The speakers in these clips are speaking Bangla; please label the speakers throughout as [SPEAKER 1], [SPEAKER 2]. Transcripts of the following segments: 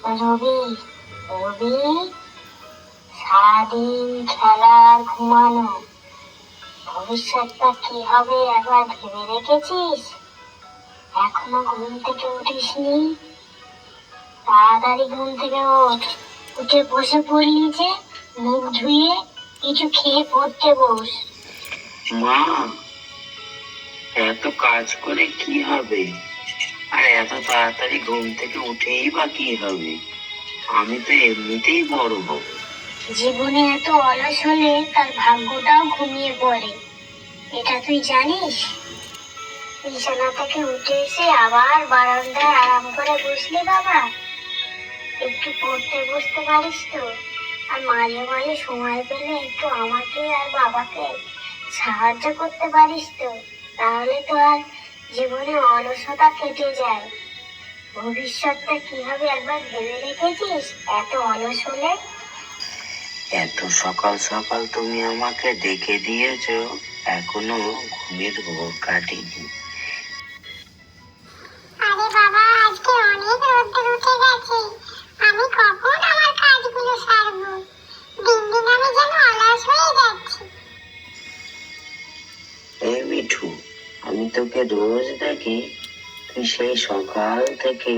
[SPEAKER 1] রবি, রবি, সারাদিন খেলা আর ঘুমানো, ভবিষ্যৎটা কি হবে একবার ভেবে রেখেছিস? এখনো ঘুম থেকে উঠিসনি? তাড়াতাড়ি ঘুম থেকে ওঠ, উঠে বসে পড়লি যে, মুখ ধুয়ে কিছু খেয়ে পড়তে বস।
[SPEAKER 2] মা, এত কাজ করে কি হবে? আর এত তাড়াতাড়ি ঘুম থেকে উঠেই বা কি হবে? আমি তো এমনিতেই বড় হব।
[SPEAKER 1] জীবনে এত অলস হলে তার ভাগ্যটাও ঘুমিয়ে পড়ে, এটা তুই জানিস? বিছানা থেকে উঠে এসে আবার বারান্দায় আরাম করে বসলি বাবা? একটু পড়তে বসতে পারিস তো? আর মাঝে মাঝে সময় পেলে একটু আমাকে আর বাবাকে সাহায্য করতে পারিস তো? তাহলে তো আর জীবনে অলসতা কেটে যায়। ভবিষ্যৎটা কি হবে একবার ভেবে রেখেছিস এত অলস হলে?
[SPEAKER 2] এত সকাল সকাল তুমি আমাকে ডেকে দিয়েছো, এখনো ঘুমের ঘোর কাটেনি।
[SPEAKER 1] আরে বাবা, আজকে অনেক রোদ্দুর উঠে গেছে, আমি কখন আমার কাজগুলো সারবো? দিন দিন আমি যেন অলস হয়ে যাচ্ছি।
[SPEAKER 2] এই মিঠু, আমি তোকে রোজ দেখি, তুই সেই সকাল থেকে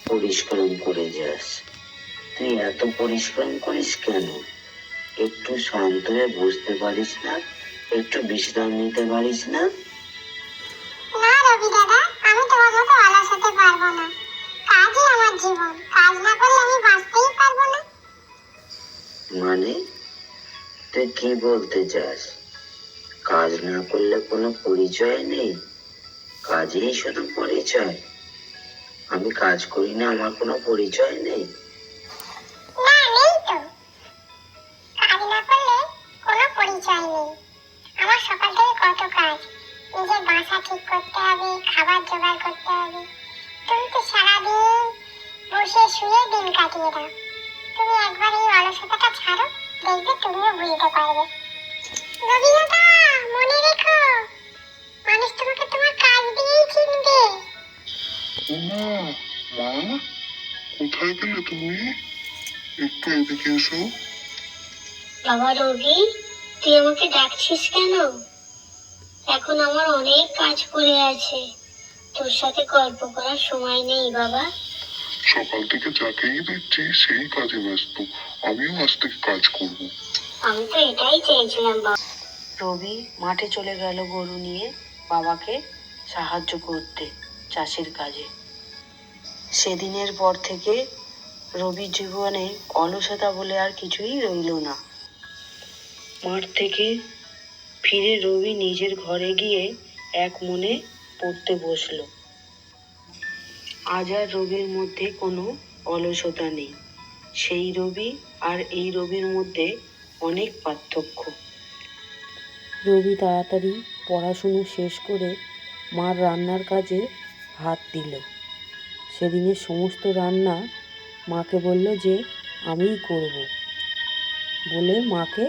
[SPEAKER 2] পরিশ্রম করে যাস। তুই এত পরিশ্রম করিস কেন? একটু শান্ত হয়ে বসতে পারিস না? একটু বিশ্রাম নিতে পারিস না?
[SPEAKER 1] না রবি দাদা, আমি তোমার মতো অলস হতে পারবো না। কাজই আমার জীবন, কাজ না করলে আমি বাঁচতেই পারবো না।
[SPEAKER 2] মানে, তুই কি বলতে চাস? কাজ না করলে কোনো পরিচয় নেই? কাজেই শুধু পরিচয়? আমি কাজ করি না, আমার কোনো পরিচয় নেই?
[SPEAKER 1] না, নেই তো। কাজ না করলে কোনো পরিচয় নেই। আমার সকাল থেকে কত কাজ, নিজের বাসা ঠিক করতে হবে, খাবার জোগাড় করতে হবে। তুমি তো সারাদিন বসে শুয়ে দিন কাটিয়ে দাও। তুমি একবার এই অলসতাটা ছাড়ো, দেখবে তুমিও বুঝতে পারবে। রবি দাদা, মনে রেখো, মানুষ তোমাকে তোমার কাজ দিয়েই চিনবে।
[SPEAKER 3] মা, মা, কোথায় গেলে তুমি? একটু এদিকে এসো।
[SPEAKER 1] বাবা রবি, তুই আমাকে ডাকছিস কেন? এখন আমার অনেক কাজ পড়ে আছে, তোর সাথে গল্প করার সময় নেই বাবা।
[SPEAKER 3] সকাল থেকে যাকেই দেখছি সেই কাজে ব্যস্ত, আমিও আজ থেকে কাজ করব।
[SPEAKER 1] আমি তো এটাই চেয়েছিলাম বাবা।
[SPEAKER 4] রবি মাঠে চলে গেল গরু নিয়ে বাবাকে সাহায্য করতে চাষের কাজে। সেদিনের পর থেকে রবির জীবনে অলসতা বলে আর কিছুই রইল না। মাঠ থেকে ফিরে রবি নিজের ঘরে গিয়ে এক মনে পড়তে বসলো। আজ আর রবির মধ্যে কোনো অলসতা নেই। সেই রবি আর এই রবির মধ্যে অনেক পার্থক্য। রবি তাড়াতাড়ি পড়াশুনো শেষ করে মার রান্নার কাজে হাত দিল। সেদিনের সমস্ত রান্না মাকে বলল যে আমিই করব বলে মাকে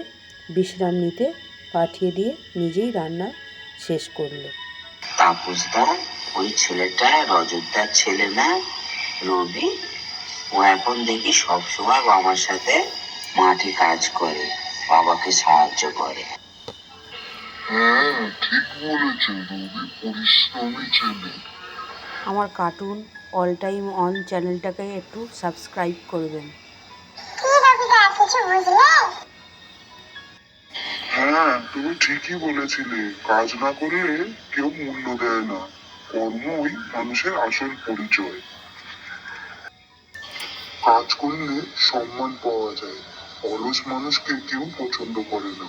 [SPEAKER 4] বিশ্রাম নিতে পাঠিয়ে দিয়ে নিজেই রান্না শেষ করলো।
[SPEAKER 2] তাপসদা, ওই ছেলেটা রজতদার ছেলে না, রবি? ও এখন দেখি সবসময় বাবার সাথে মাঠে কাজ করে, বাবাকে সাহায্য করে।
[SPEAKER 3] হ্যাঁ, ঠিক বলেছে, রবি পরিশ্রমী ছেলে।
[SPEAKER 4] আমার কার্টুন অল টাইম অন চ্যানেলটাকে একটু সাবস্ক্রাইব করবেন।
[SPEAKER 1] কি রবিদা, কিছু বুঝলে?
[SPEAKER 3] হ্যাঁ, তুমি ঠিকই বলেছিলে, কাজ না করে কেউ মূল্য দেয় না। কর্মই মানুষের আসল পরিচয়। কাজ করলে সম্মান পাওয়া যায়, অলস মানুষকে কেউ পছন্দ করে না।